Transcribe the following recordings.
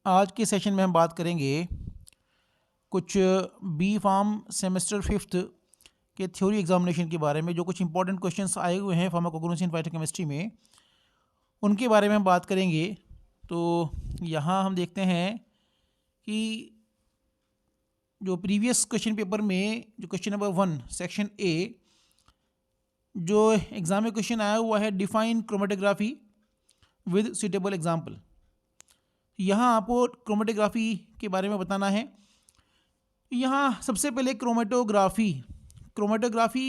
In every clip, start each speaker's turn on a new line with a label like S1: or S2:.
S1: आज के सेशन में हम बात करेंगे कुछ बी फार्म सेमेस्टर फिफ्थ के थ्योरी एग्जामिनेशन के बारे में। जो कुछ इंपॉर्टेंट क्वेश्चंस आए हुए हैं फार्माकोग्नोसी एंड फाइटोकेमिस्ट्री में, उनके बारे में हम बात करेंगे। तो यहाँ हम देखते हैं कि जो प्रीवियस क्वेश्चन पेपर में जो क्वेश्चन नंबर 1 सेक्शन ए जो एग्जाम में क्वेश्चन आया हुआ है, define chromatography with suitable example. यहाँ आपको क्रोमेटोग्राफी के बारे में बताना है। यहाँ सबसे पहले क्रोमेटोग्राफी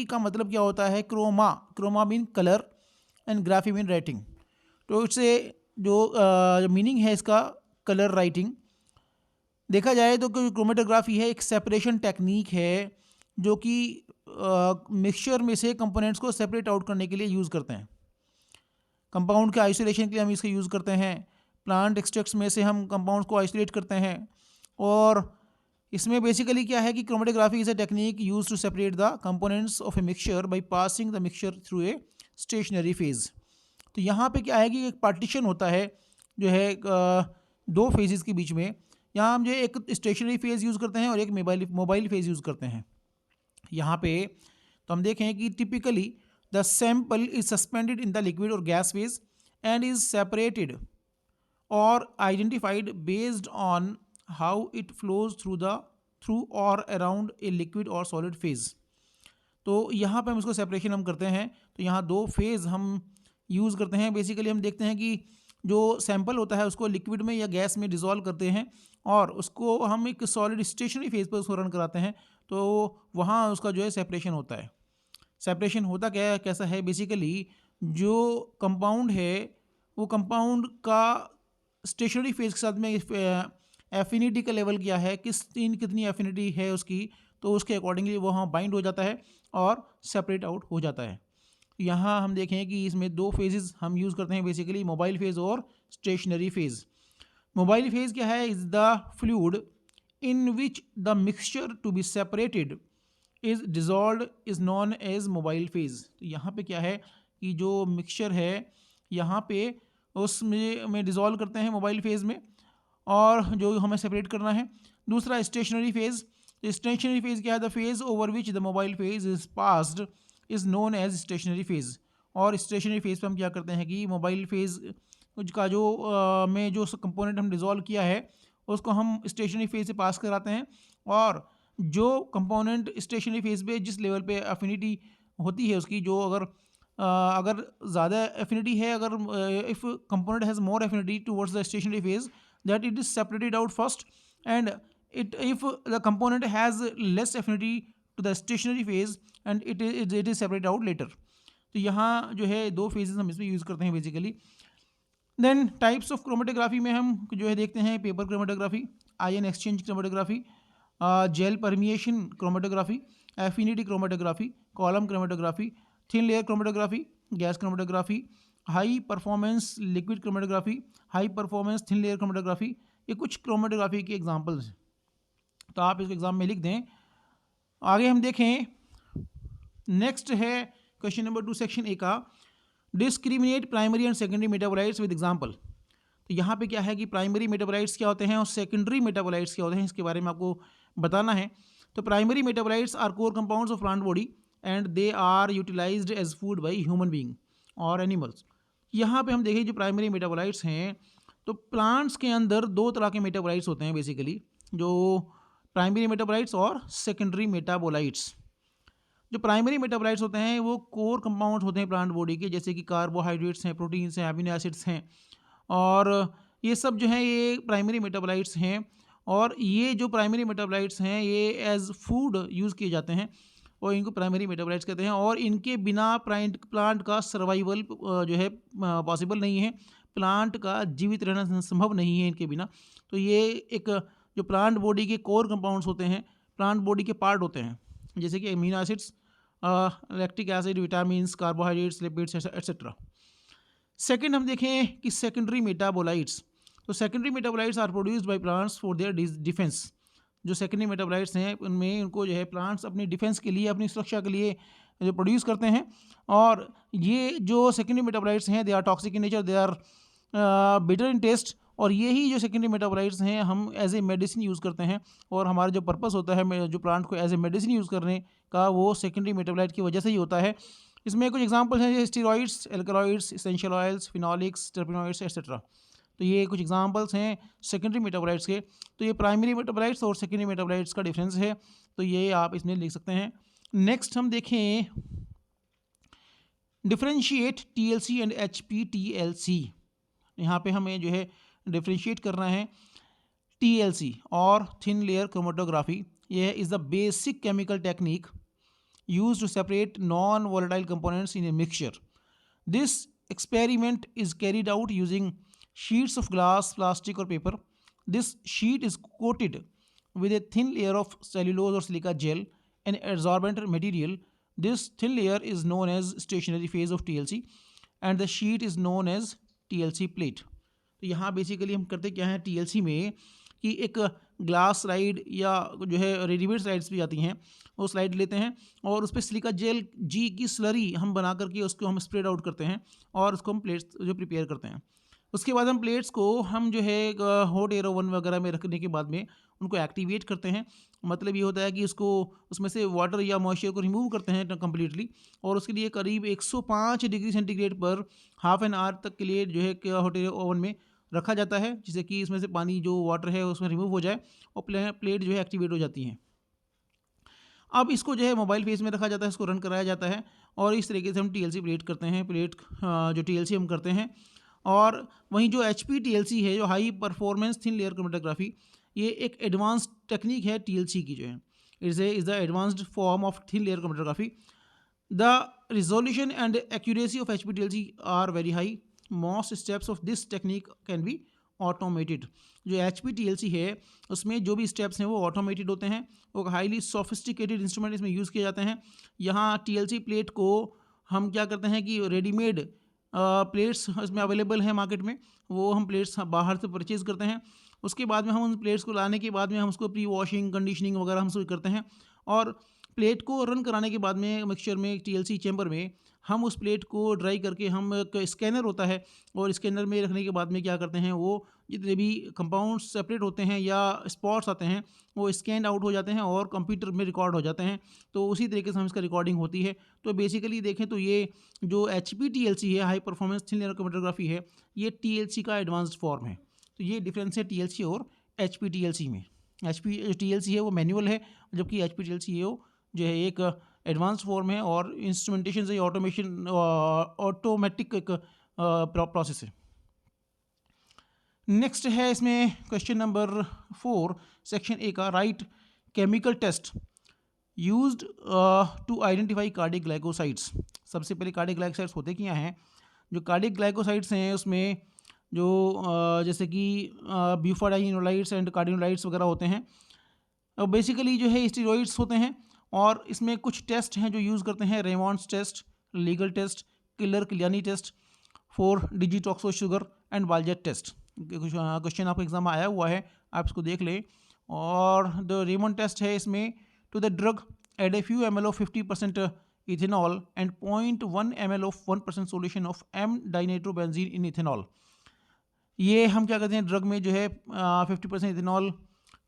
S1: का मतलब क्या होता है। Chroma mean colour and graphy mean writing. तो इससे जो मीनिंग है इसका कलर राइटिंग। देखा जाए तो क्रोमेटोग्राफी है एक सेपरेशन टेक्निक है जो कि मिक्सचर में से कंपोनेंट्स को सेपरेट आउट करने के लिए यूज़ करते हैं। कंपाउंड के आइसोलेशन के लिए हम इसका यूज़ करते हैं। प्लांट एक्सट्रैक्ट्स में से हम कंपाउंड्स को आइसोलेट करते हैं। और इसमें बेसिकली क्या है कि chromatography is a technique use to separate the components of a mixture by passing the mixture through a stationary phase. तो यहाँ पे क्या है कि एक पार्टीशन होता है जो है दो फेजेस के बीच में। यहाँ हम जो एक स्टेशनरी फेज यूज़ करते हैं और एक मोबाइल फेज यूज़ करते हैं। यहाँ पे तो हम देखें कि typically the sample is suspended in the liquid और gas phase and is separated और identified based on how it flows through और अराउंड ए लिक्विड और सॉलिड फेज। तो यहाँ पे हम इसको सेपरेशन हम करते हैं। तो यहाँ दो फेज़ हम यूज़ करते हैं। बेसिकली हम देखते हैं कि जो सैंपल होता है उसको लिक्विड में या गैस में डिज़ोल्व करते हैं और उसको हम एक सॉलिड स्टेशनरी फेज पर उसको रन कराते हैं। तो वहाँ उसका जो है सेपरेशन होता है। सेपरेशन होता कैसा है, बेसिकली जो कंपाउंड है वो कंपाउंड का स्टेशनरी फेज के साथ में एफिनिटी का लेवल क्या है, कितनी एफिनिटी है उसकी, तो उसके अकॉर्डिंगली वो वहाँ बाइंड हो जाता है और सेपरेट आउट हो जाता है। यहाँ हम देखें कि इसमें दो फेजेस हम यूज़ करते हैं बेसिकली, मोबाइल फेज़ और स्टेशनरी फेज़। मोबाइल फेज़ क्या है, is the fluid in which the mixture to be separated is dissolved is known as mobile phase. तो यहाँ पे क्या है कि जो मिक्सचर है यहाँ पे उसमें डिज़ोल्व करते हैं मोबाइल फेज़ में और जो हमें सेपरेट करना है। दूसरा स्टेशनरी फेज़। स्टेशनरी फेज़ क्या है, the phase over which the mobile phase is passed is known as stationary phase. और स्टेशनरी फेज़ पे हम क्या करते हैं कि मोबाइल फेज़ का जो में जो कंपोनेंट हम डिज़ोल्व किया है उसको हम स्टेशनरी फेज़ से पास कराते हैं। और जो कंपोनेंट स्टेशनरी फेज़ पे जिस लेवल पे अफिनिटी होती है उसकी, जो अगर ज़्यादा एफिनिटी है, अगर if component has more affinity towards the stationary phase, that it is separated out first, and if the component has less affinity to the stationary phase and it is separated out later। तो यहाँ जो है दो phases हम इसमें use करते हैं basically. Then types of chromatography में हम जो है देखते हैं paper chromatography, ion exchange chromatography, gel permeation chromatography, affinity chromatography, column chromatography, thin layer chromatography, gas chromatography, high performance liquid chromatography, high performance thin layer chromatography. ये कुछ chromatography के examples हैं, तो आप इसको एग्जाम में लिख दें। आगे हम देखें, नेक्स्ट है क्वेश्चन नंबर 2 सेक्शन ए का, discriminate primary and secondary metabolites with example. तो यहाँ पे क्या है कि प्राइमरी मेटाबोलाइट्स क्या होते हैं और सेकेंडरी मेटाबोलाइट्स क्या होते हैं, इसके बारे में आपको बताना है। तो primary metabolites are core compounds of plant body and they are utilized as food by human being और एनिमल्स। यहाँ पे हम देखें जो प्राइमरी मेटाबोलाइट्स हैं, तो प्लांट्स के अंदर दो तरह के मेटाबोलाइट्स होते हैं बेसिकली, जो प्राइमरी मेटाबोलाइट्स और सेकेंडरी मेटाबोलाइट्स। जो प्राइमरी मेटाबोलाइट्स होते हैं वो कोर कंपाउंड्स होते हैं प्लांट बॉडी के, जैसे कि कार्बोहाइड्रेट्स हैं, प्रोटीन्स हैं, अमीनो एसिड्स हैं, और ये सब जो हैं ये प्राइमरी मेटाबोलाइट्स हैं। और ये जो प्राइमरी मेटाबोलाइट्स हैं ये एज फूड यूज़ किए जाते हैं और इनको प्राइमरी मेटाबोलाइट्स कहते हैं। और इनके बिना प्लांट का सर्वाइवल जो है पॉसिबल नहीं है, प्लांट का जीवित रहना संभव नहीं है इनके बिना। तो ये एक जो प्लांट बॉडी के कोर कंपाउंड्स होते हैं, प्लांट बॉडी के पार्ट होते हैं, जैसे कि amino acids, lactic acid, vitamins, carbohydrates, lipids etcetera. Second हम देखें कि सेकेंडरी मेटाबोलाइट्स। तो secondary metabolites are produced by plants for their defence. जो सेकेंडरी मेटाबोलाइट्स हैं उनमें उनको जो है प्लांट्स अपनी डिफेंस के लिए, अपनी सुरक्षा के लिए जो प्रोड्यूस करते हैं। और ये जो सेकेंडरी मेटाबोलाइट्स हैं they are toxic in nature, they are bitter in taste और यही जो सेकेंडरी मेटाबोलाइट्स हैं हम एज ए मेडिसिन यूज़ करते हैं, और हमारा जो पर्पस होता है जो प्लांट को एज ए मेडिसिन यूज़ करने का, वो सेकेंडरी मेटाबोलाइट की वजह से ही होता है। इसमें कुछ एग्जांपल्स हैं जैसे steroids, alkaloids, essential oils, phenolics, terpenoids etcetera. तो ये कुछ एग्जांपल्स हैं सेकेंडरी मेटाबोलाइट्स के। तो ये प्राइमरी मेटाबोलाइट्स और सेकेंडरी मेटाबोलाइट्स का डिफरेंस है, तो ये आप इसमें लिख सकते हैं। नेक्स्ट हम देखें डिफरेंशिएट टीएलसी एंड एचपीटीएलसी। यहाँ पे हमें जो है डिफरेंशिएट करना है टीएलसी और थिन लेयर क्रोमेटोग्राफी। ये is the basic chemical technique used to separate non-volatile components in a mixture. This experiment is carried out using sheets of glass, plastic or paper. This sheet is coated with a thin layer of cellulose or silica gel, an adsorbent material. This thin layer is known as stationary phase of TLC and the sheet is known as TLC plate. तो यहाँ basically हम करते क्या हैं TLC में कि एक glass slide या जो है रेडीमेड स्लाइड्स भी आती हैं, वो स्लाइड लेते हैं और उस पर सिलिका जेल जी की स्लरी हम बना करके उसको हम स्प्रेड आउट करते हैं और उसको हम प्लेट्स जो प्रिपेयर करते हैं। उसके बाद हम प्लेट्स को हम जो है हॉट एयर ओवन वगैरह में रखने के बाद में उनको एक्टिवेट करते हैं। मतलब ये होता है कि उसको उसमें से वाटर या मॉइस्चर को रिमूव करते हैं कम्प्लीटली, और उसके लिए करीब 105 डिग्री सेंटीग्रेड पर हाफ एन आवर तक के लिए जो है हॉट एयर ओवन में रखा जाता है, जिससे कि इसमें से पानी जो वाटर है उसमें रिमूव हो जाए और प्लेट जो है एक्टिवेट हो जाती हैं। अब इसको जो है मोबाइल फेस में रखा जाता है, इसको रन कराया जाता है और इस तरीके से हम टीएलसी प्लेट करते हैं, प्लेट जो टीएलसी हम करते हैं। और वहीं जो एचपीटीएलसी है, जो high performance thin layer chromatography, ये एक एडवांस्ड टेक्निक है टीएलसी की जो है, is the advanced form of thin layer chromatography. The resolution and accuracy of HPTLC are very high. Most steps of this technique can be automated. जो HPTLC है उसमें जो भी स्टेप्स हैं वो ऑटोमेटेड होते हैं, वो हाईली सोफिस्टिकेटेड इंस्ट्रूमेंट इसमें यूज़ किए जाते हैं। यहाँ टीएलसी प्लेट को हम क्या करते हैं कि रेडीमेड प्लेट्स इसमें अवेलेबल हैं मार्केट में, वो हम प्लेट्स बाहर से परचेज़ करते हैं। उसके बाद में हम उन प्लेट्स को लाने के बाद में हम उसको प्री वॉशिंग कंडीशनिंग वगैरह हम सब करते हैं, और प्लेट को रन कराने के बाद में मिक्सचर में टीएलसी चैम्बर में हम उस प्लेट को ड्राई करके हम एक स्कैनर होता है, और स्कैनर में रखने के बाद में क्या करते हैं, वो जितने भी कंपाउंड्स सेपरेट होते हैं या स्पॉट्स आते हैं वो स्कैन आउट हो जाते हैं और कंप्यूटर में रिकॉर्ड हो जाते हैं। तो उसी तरीके से हम इसका रिकॉर्डिंग होती है। तो बेसिकली देखें तो ये जो एचपीटीएलसी है, high performance thin layer chromatography है, ये टीएलसी का एडवांस्ड फॉर्म है। तो ये डिफरेंस है टीएलसी और एचपीटीएलसी में। टीएलसी है वो मैनुअल है, जबकि एचपीटीएलसी है वो जो है एक एडवांस फॉर्म है और इंस्ट्रूमेंटेशन से ऑटोमेशन ऑटोमेटिक एक प्रोसेस है। नेक्स्ट है इसमें क्वेश्चन नंबर 4 सेक्शन ए का, write chemical test used to identify cardiac glycosides. सबसे पहले कार्डिक ग्लाइकोसाइड्स होते क्या हैं? जो कार्डिक ग्लाइकोसाइड्स हैं उसमें जो जैसे कि ब्यूफाडाइनोलाइट्स एंड कार्डिनोलाइट्स वगैरह होते हैं, बेसिकली जो है स्टीरॉइड्स होते हैं। और इसमें कुछ टेस्ट हैं जो यूज़ करते हैं, Raymond's test, legal test, Keller Kiliani test, 4 digitoxose sugar and Baljet test. Question आपका एग्जाम में आया हुआ है, आप इसको देख लें। और द रेमॉन्ड टेस्ट है इसमें, to the drug add a few ml of 50% ethanol and 0.1 ml of 1% solution of M dinitrobenzene in ethanol. ये हम क्या करते हैं, ड्रग में जो है 50% इथेनॉल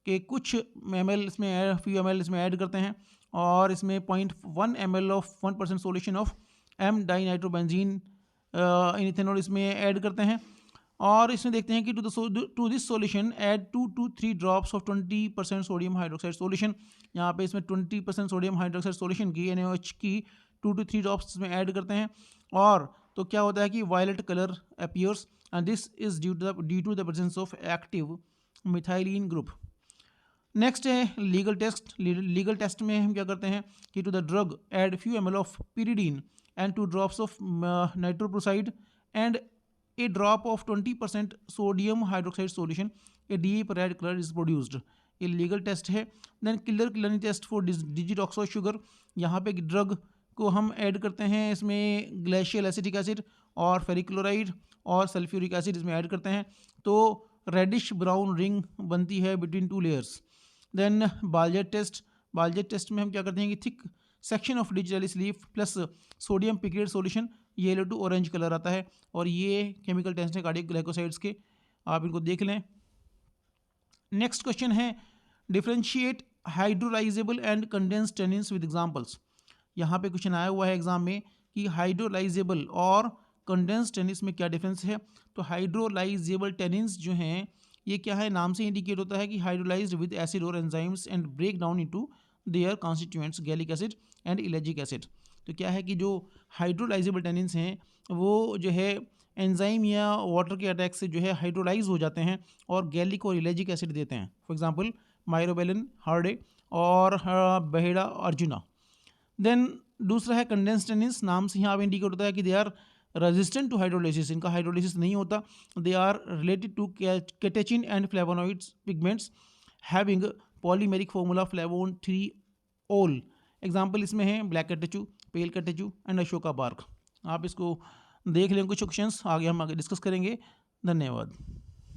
S1: के कुछ ml इसमें फ्यू ml इसमें ऐड करते हैं, और इसमें 0.1 ml of 1% solution of M dinitrobenzene in ethanol इसमें ऐड करते हैं। और इसमें देखते हैं कि to this solution add 2 to 3 drops of 20% sodium hydroxide solution. यहाँ पे इसमें 20% सोडियम हाइड्रोक्साइड सॉल्यूशन की NaOH की 2 to 3 ड्रॉप्स इसमें ऐड करते हैं। और तो क्या होता है कि violet colour appears and this is due to the presence of active methylene group. Next है लीगल टेस्ट। लीगल टेस्ट में हम क्या करते हैं कि to the drug add few ml of pyridine and 2 drops of nitroprusside and a drop of 20% sodium hydroxide solution, a deep red color is produced। ये legal test है। Then Keller Kiliani test for digitoxose sugar. यहाँ पे drug को हम add करते हैं, इसमें glacial acetic acid और फेरिक क्लोराइड और सल्फ्यूरिक एसिड इसमें ऐड करते हैं, तो रेडिश ब्राउन रिंग बनती है between 2 layers. Then Baljet test. Baljet test में हम क्या करते हैं कि thick section of digitalis leaf plus sodium picrate solution, yellow to orange colour आता है। और ये केमिकल टेस्ट है कार्डिक ग्लाइकोसाइड्स के। आप इनको देख लें। नेक्स्ट क्वेश्चन है differentiate hydrolysable and condense tannins with examples. यहाँ पे क्वेश्चन आया हुआ है एग्जाम में कि हाइड्रोलाइजेबल और कंडेंस टेनिन्स में क्या डिफरेंस है। तो हाइड्रोलाइजेबल टेनिन्स जो हैं ये क्या है, नाम से इंडिकेट होता है कि हाइड्रोलाइज्ड विद एसिड और enzymes and break down into their constituents gallic acid and ellagic acid. तो क्या है कि जो हाइड्रोलाइजेबल टेनिन्स हैं वो जो है एंजाइम या वाटर के अटैक से जो है हाइड्रोलाइज हो जाते हैं और गैलिक और इलेजिक एसिड देते हैं। फॉर एग्जांपल माइरोबेलिन, हार्डे और बहेड़ा अर्जुना। देन दूसरा है कंडेंस्ड टेनिन्स, नाम से यहाँ पे इंडिकेट होता है कि they are resistant to hydrolysis, इनका हाइड्रोलाइसिस नहीं होता। They are related to catechin and flavonoids pigments having polymeric formula flavone 3 ol. Example इसमें है black catechu, pale catechu and Ashoka bark. आप इसको देख लें, कुछ क्वेश्चंस आगे हम डिस्कस करेंगे। धन्यवाद।